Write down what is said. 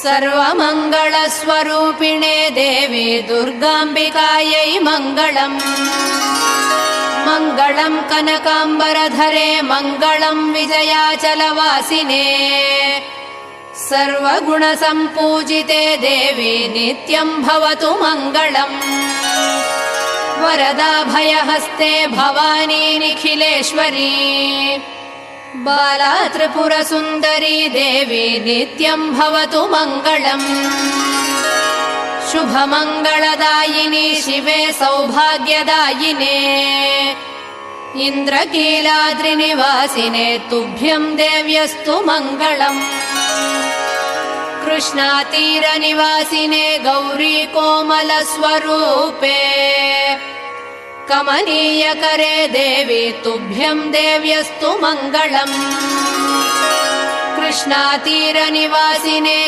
सर्वमङ्गलस्वरूपिणे देवी दुर्गाम्बिकायै मङ्गलम्। मङ्गलम् कनकाम्बरधरे मङ्गलम् विजयाचलवासिने सर्वगुणसम्पूजिते देवी नित्यम् भवतु मङ्गलम्। वरदाभयहस्ते भवानी निखिलेश्वरी बाला त्रिपुरसुन्दरी देवी नित्यम् भवतु मङ्गलम्। शुभमङ्गलदायिनी शिवे सौभाग्यदायिने इन्द्रकीलाद्रिनिवासिने तुभ्यम् देव्यस्तु मङ्गलम्। कृष्णातीरनिवासिने गौरी कोमलस्वरूपे कमनीयकरे देवी तुभ्यम् देव्यस्तु मङ्गलम्। कृष्णातीरनिवासिने